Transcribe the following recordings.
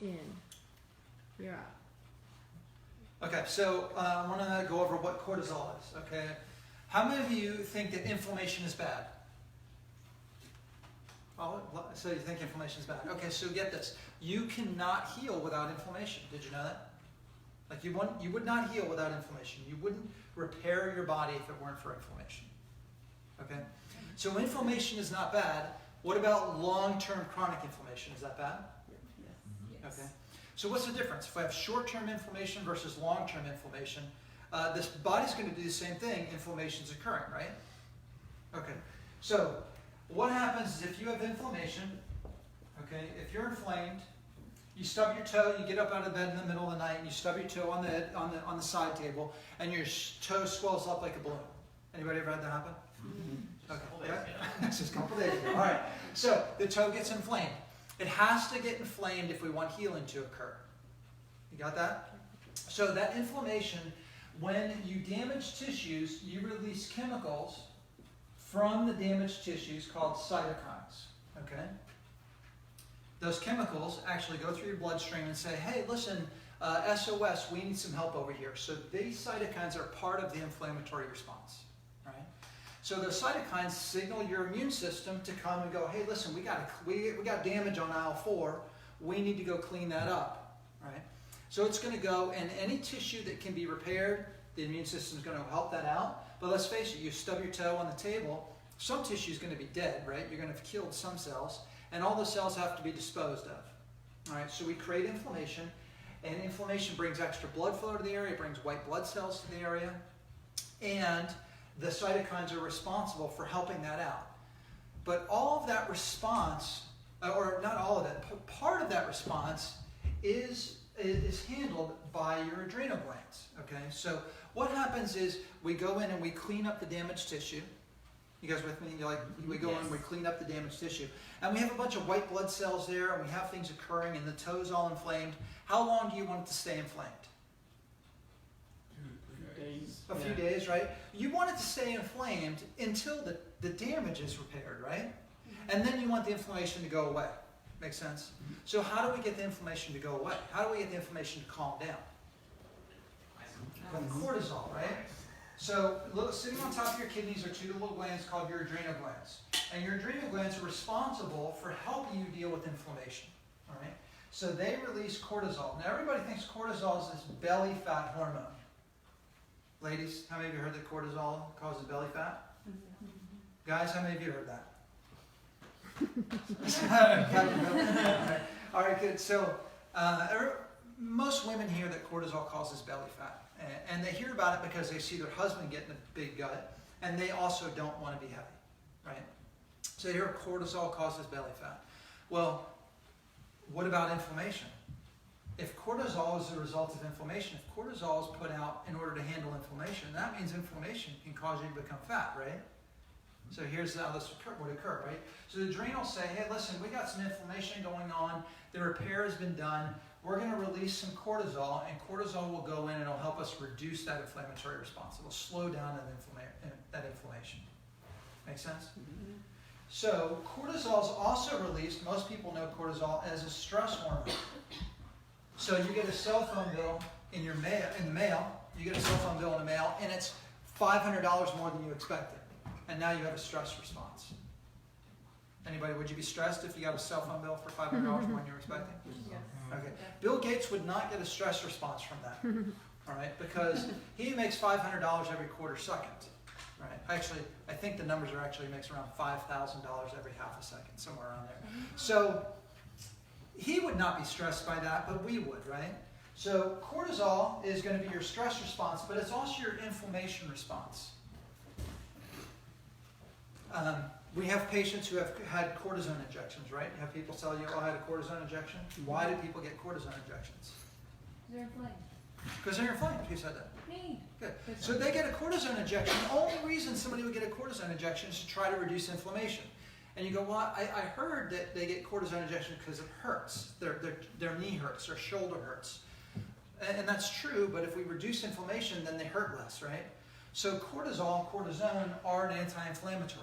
in. You're up. Okay, so I want to go over what cortisol is, okay? How many of you think that inflammation is bad? Oh, so you think inflammation is bad. Okay, so get this. You cannot heal without inflammation. Did you know that? Like you would not heal without inflammation. You wouldn't repair your body if it weren't for inflammation. Okay? So inflammation is not bad. What about long-term chronic inflammation? Is that bad? Yes. Okay. So what's the difference? If I have short-term inflammation versus long-term inflammation, this body's going to do the same thing. Inflammation's occurring, right? Okay. So what happens is if you have inflammation, okay, if you're inflamed, you stub your toe, you get up out of bed in the middle of the night, and you stub your toe on the side table, and your toe swells up like a balloon. Anybody ever had that happen? Mm-hmm. Okay. Yeah. Just a couple days ago. All right. So the toe gets inflamed. It has to get inflamed if we want healing to occur. You got that? So that inflammation, when you damage tissues, you release chemicals from the damaged tissues called cytokines. Okay? Those chemicals actually go through your bloodstream and say, hey, listen, SOS, we need some help over here. So these cytokines are part of the inflammatory response. Right? So the cytokines signal your immune system to come and go, hey, listen, we got damage on aisle 4. We need to go clean that up. Right? So it's going to go, and any tissue that can be repaired, the immune system is going to help that out. But let's face it, you stub your toe on the table, some tissue is going to be dead, right? You're going to have killed some cells, and all those cells have to be disposed of. All right, so we create inflammation, and inflammation brings extra blood flow to the area, it brings white blood cells to the area, and the cytokines are responsible for helping that out. But all of that response, or not all of it, part of that response is handled by your adrenal glands. Okay, so what happens is we go in and we clean up the damaged tissue. You guys with me? We go in and we clean up the damaged tissue. And we have a bunch of white blood cells there, and we have things occurring, and the toe's all inflamed. How long do you want it to stay inflamed? 2 days. A few days, right? You want it to stay inflamed until the damage is repaired, right? And then you want the inflammation to go away. Make sense? So how do we get the inflammation to go away? How do we get the inflammation to calm down? From cortisol, right? So sitting on top of your kidneys are 2 little glands called your adrenal glands. And your adrenal glands are responsible for helping you deal with inflammation. All right? So they release cortisol. Now everybody thinks cortisol is this belly fat hormone. Ladies, how many of you heard that cortisol causes belly fat? Guys, how many of you heard that? All right, good. So most women hear that cortisol causes belly fat. And they hear about it because they see their husband getting a big gut, and they also don't want to be heavy, right? So they hear cortisol causes belly fat. Well, what about inflammation? If cortisol is the result of inflammation, if cortisol is put out in order to handle inflammation, that means inflammation can cause you to become fat, right? So here's how this would occur, right? So the adrenals say, hey, listen, we got some inflammation going on. The repair has been done. We're going to release some cortisol, and cortisol will go in and it'll help us reduce that inflammatory response. It'll slow down that inflammation. Make sense? Mm-hmm. So cortisol is also released. Most people know cortisol as a stress hormone. So you get a cell phone bill in the mail. You get a cell phone bill in the mail, and it's $500 more than you expected. And now you have a stress response. Anybody, would you be stressed if you got a cell phone bill for $500 more than you were expecting? Yes. Okay. Bill Gates would not get a stress response from that. All right, because he makes $500 every quarter second. Right. Actually, I think the numbers are actually makes around $5,000 every half a second, somewhere around there. So he would not be stressed by that, but we would, right? So cortisol is going to be your stress response, but it's also your inflammation response. We have patients who have had cortisone injections, right? You have people tell you, oh, I had a cortisone injection. Why do people get cortisone injections? They're inflamed. Because they're inflamed. Who said that? Me. Good. So they get a cortisone injection. The only reason somebody would get a cortisone injection is to try to reduce inflammation. And you go, well, I heard that they get cortisone injection because it hurts. Their knee hurts, their shoulder hurts. And that's true, but if we reduce inflammation, then they hurt less, right? So cortisol and cortisone are an anti-inflammatory.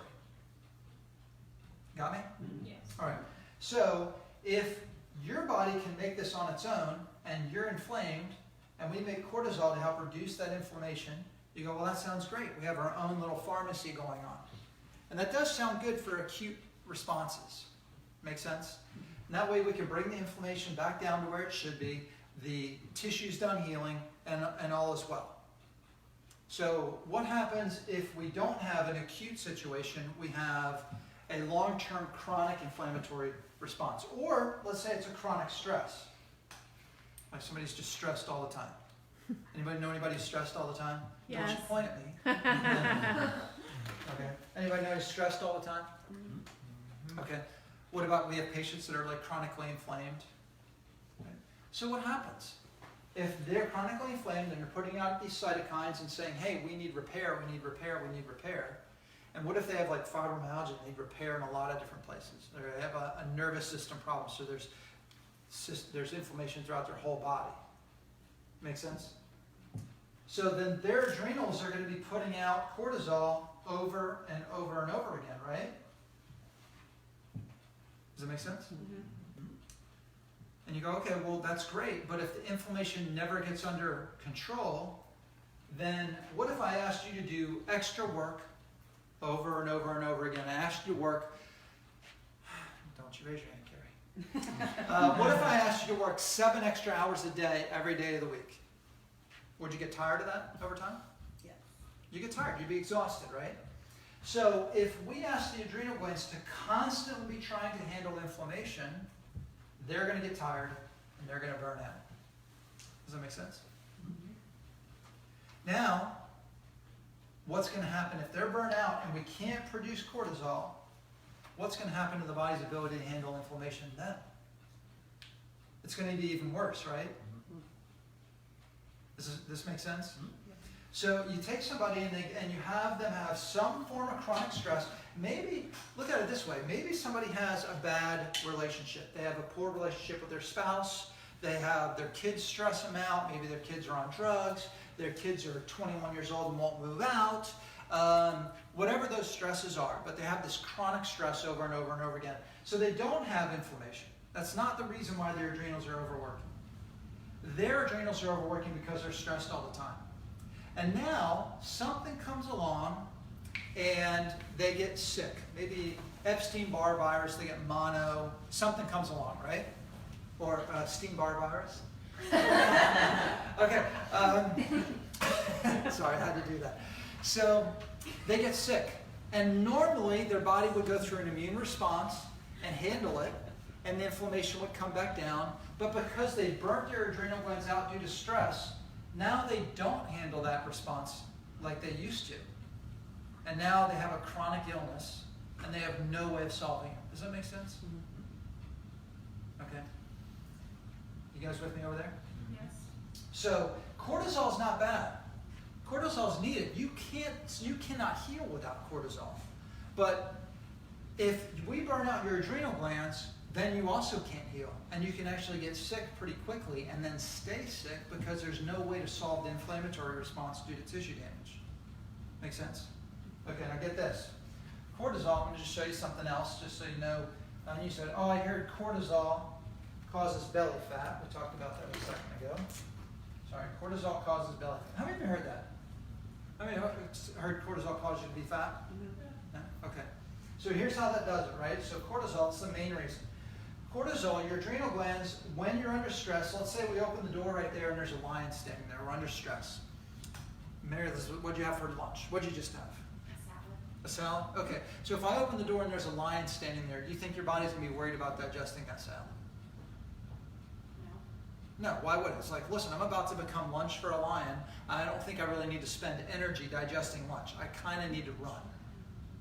Got me? Yes. All right. So if Your body can make this on its own, and you're inflamed, and we make cortisol to help reduce that inflammation. You go, well, that sounds great. We have our own little pharmacy going on. And that does sound good for acute responses. Make sense? And that way we can bring the inflammation back down to where it should be, the tissue's done healing, and all is well. So what happens if we don't have an acute situation? We have a long-term chronic inflammatory response. Or let's say it's a chronic stress. Like somebody's just stressed all the time. Anybody know anybody stressed all the time? Yes. Don't you point at me. Okay. Anybody know who's stressed all the time? Okay. What about we have patients that are like chronically inflamed? Okay. So what happens? If they're chronically inflamed and you're putting out these cytokines and saying, hey, we need repair, we need repair, we need repair. And what if they have like fibromyalgia and need repair in a lot of different places? They have a nervous system problem, so there's inflammation throughout their whole body. Make sense? So then their adrenals are going to be putting out cortisol over and over and over again, right? Does that make sense? Mm-hmm. And you go, okay, well, that's great, but if the inflammation never gets under control, then what if I asked you to do extra work over and over and over again? I asked you to work, don't you raise your hand, Carrie. What if I asked you to work 7 extra hours a day, every day of the week? Would you get tired of that over time? Yes. You get tired, you'd be exhausted, right? So if we ask the adrenal glands to constantly be trying to handle inflammation, they're going to get tired and they're going to burn out. Does that make sense? Mm-hmm. Now, what's going to happen if they're burnt out and we can't produce cortisol? What's going to happen to the body's ability to handle inflammation then? It's going to be even worse, right? Does this make sense? Mm-hmm. So you take somebody and you have them have some form of chronic stress. Maybe, look at it this way, maybe somebody has a bad relationship. They have a poor relationship with their spouse. They have their kids stress them out. Maybe their kids are on drugs. Their kids are 21 years old and won't move out. Whatever those stresses are, but they have this chronic stress over and over and over again. So they don't have inflammation. That's not the reason why their adrenals are overworking. Their adrenals are overworking because they're stressed all the time. And now something comes along and they get sick. Maybe Epstein-Barr virus, they get mono, something comes along, right? Or Epstein-Barr virus. Okay. Sorry, I had to do that. So they get sick. And normally their body would go through an immune response and handle it, and the inflammation would come back down. But because they burnt their adrenal glands out due to stress, now they don't handle that response like they used to. And now they have a chronic illness, and they have no way of solving it. Does that make sense? Okay. You guys with me over there? Yes. So cortisol is not bad. Cortisol is needed. You cannot heal without cortisol. But if we burn out your adrenal glands, then you also can't heal. And you can actually get sick pretty quickly and then stay sick because there's no way to solve the inflammatory response due to tissue damage. Make sense? Okay, now get this. Cortisol, I'm going to just show you something else just so you know. And you said, oh, I heard cortisol causes belly fat. We talked about that a second ago. Sorry, cortisol causes belly fat. How many of you heard that? How many heard cortisol cause you to be fat? No? Okay. So here's how that does it, right? So cortisol, it's the main reason. Cortisol, your adrenal glands, when you're under stress, let's say we open the door right there and there's a lion standing there. We're under stress. Mary, what'd you have for lunch? What'd you just have? A salad? Okay. So if I open the door and there's a lion standing there, do you think your body's going to be worried about digesting that salad? No. No, why would it? It's like, listen, I'm about to become lunch for a lion. I don't think I really need to spend energy digesting lunch. I kind of need to run.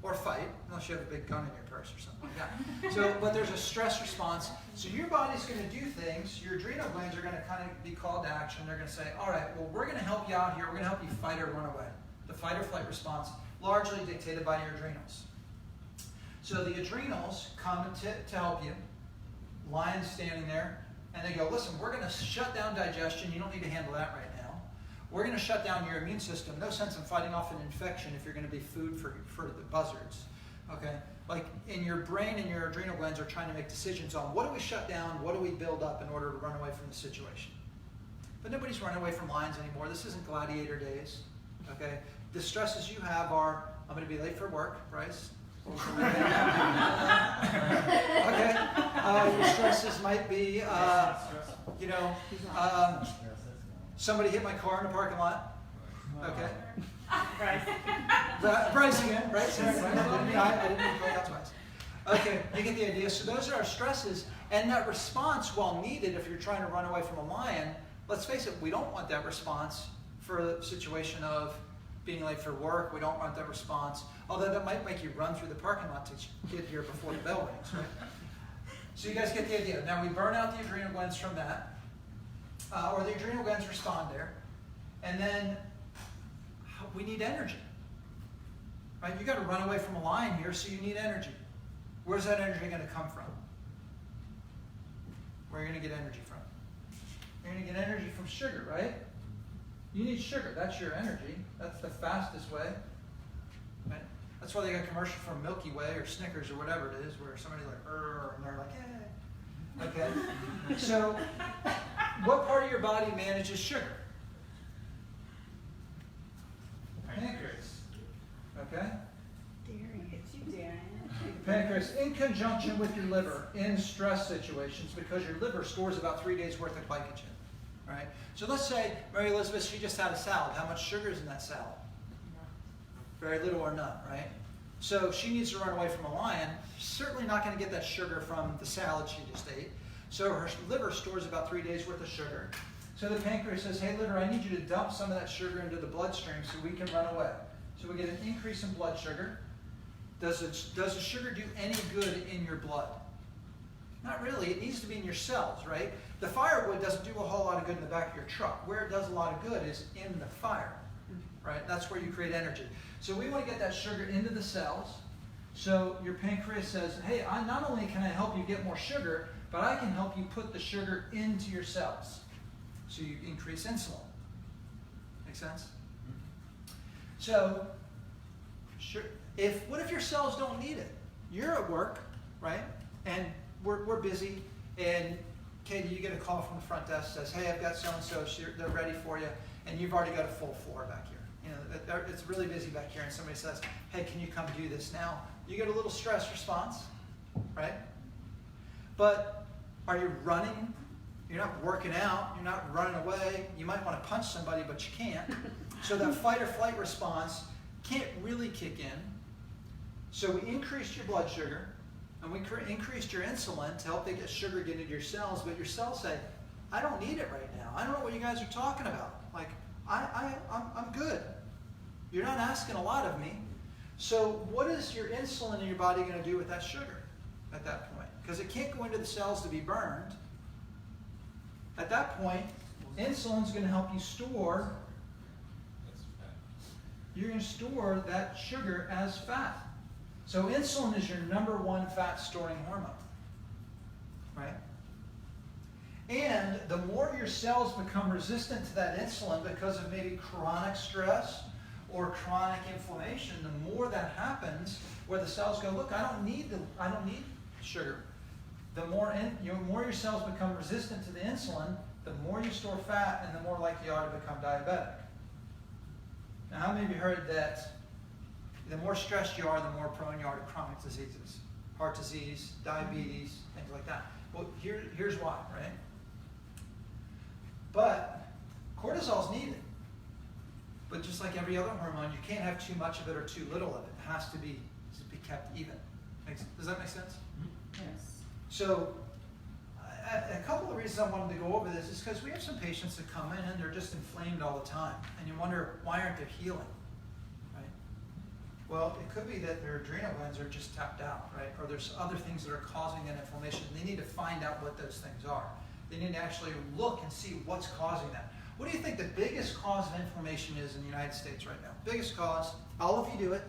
Or fight, unless you have a big gun in your purse or something like that. So, but there's a stress response. So your body's going to do things. Your adrenal glands are going to kind of be called to action. They're going to say, all right, well, we're going to help you out here. We're going to help you fight or run away. The fight or flight response, largely dictated by your adrenals. So the adrenals come to help you. Lion's standing there, and they go, listen, we're going to shut down digestion. You don't need to handle that right now. We're going to shut down your immune system. No sense in fighting off an infection if you're going to be food for the buzzards. Okay? Like in your brain and your adrenal glands are trying to make decisions on what do we shut down, what do we build up in order to run away from the situation. But nobody's running away from lions anymore. This isn't gladiator days. Okay? The stresses you have are, I'm going to be late for work, Bryce. Okay. Your stresses might be, somebody hit my car in the parking lot. Okay. Bryce again, right? I didn't even call out twice. Okay, you get the idea. So those are our stresses, and that response, while needed if you're trying to run away from a lion, let's face it, we don't want that response for the situation of being late for work. We don't want that response, although that might make you run through the parking lot to get here before the bell rings, right? So you guys get the idea. Now we burn out the adrenal glands from that, or the adrenal glands respond there, and then we need energy, right? You got to run away from a lion here, so you need energy. Where's that energy going to come from? Where are you going to get energy from? You're going to get energy from sugar, right? You need sugar. That's your energy. That's the fastest way. Right? That's why they got a commercial from Milky Way or Snickers or whatever it is, where somebody's like, and they're like, yeah. Okay. So, what part of your body manages sugar? Pancreas. Okay? Pancreas, in conjunction with your liver in stress situations, because your liver stores about 3 days worth of glycogen. Right? So let's say Mary Elizabeth, she just had a salad. How much sugar is in that salad? Very little or none, right? So she needs to run away from a lion. She's certainly not going to get that sugar from the salad she just ate. So her liver stores about 3 days worth of sugar. So the pancreas says, hey liver, I need you to dump some of that sugar into the bloodstream so we can run away. So we get an increase in blood sugar. Does the sugar do any good in your blood? Not really. It needs to be in your cells, right? The firewood doesn't do a whole lot of good in the back of your truck. Where it does a lot of good is in the fire, right? That's where you create energy. So we want to get that sugar into the cells. So your pancreas says, hey, not only can I help you get more sugar, but I can help you put the sugar into your cells. So you increase insulin. Make sense? So, what if your cells don't need it? You're at work, right? And we're busy, and Katie, you get a call from the front desk that says, hey, I've got so-and-so, they're ready for you, and you've already got a full floor back here. You know, it's really busy back here, and somebody says, hey, can you come do this now? You get a little stress response, right? But are you running? You're not working out. You're not running away. You might want to punch somebody, but you can't. So that fight or flight response can't really kick in. So we increased your blood sugar, and we increased your insulin to help get sugar get into your cells, but your cells say, I don't need it right now. I don't know what you guys are talking about. Like, I'm good. You're not asking a lot of me. So what is your insulin in your body going to do with that sugar at that point? Because it can't go into the cells to be burned. At that point, insulin's going to help you store. You're going to store that sugar as fat. So insulin is your #1 fat storing hormone, right? And the more your cells become resistant to that insulin because of maybe chronic stress or chronic inflammation, the more that happens, where the cells go, look, I don't need sugar. The more your cells become resistant to the insulin, the more you store fat, and the more likely you are to become diabetic. Now, how many of you heard that the more stressed you are, the more prone you are to chronic diseases? Heart disease, diabetes, things like that. Well, here's why, right? But cortisol is needed. But just like every other hormone, you can't have too much of it or too little of it. It has to be kept even. Does that make sense? Yes. So, a couple of reasons I wanted to go over this is because we have some patients that come in and they're just inflamed all the time. And you wonder, why aren't they healing? Right? Well, it could be that their adrenal glands are just tapped out, right? Or there's other things that are causing that inflammation. They need to find out what those things are. They need to actually look and see what's causing that. What do you think the biggest cause of inflammation is in the United States right now? Biggest cause, all of you do it.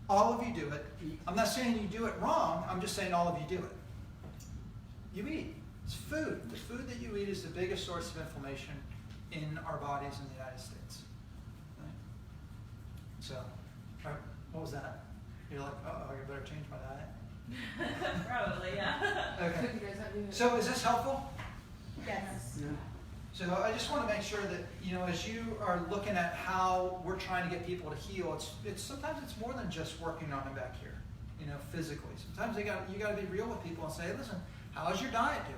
All of you do it. I'm not saying you do it wrong. I'm just saying all of you do it. You eat. It's food. The food that you eat is the biggest source of inflammation in our bodies in the United States. Right? So, what was that? You're like, I better change my diet. Probably, yeah. Okay. You guys have to- So is this helpful? Yes. Yeah. So I just want to make sure that, as you are looking at how we're trying to get people to heal, it's sometimes it's more than just working on them back here, physically. Sometimes you got to be real with people and say, listen, how's your diet doing?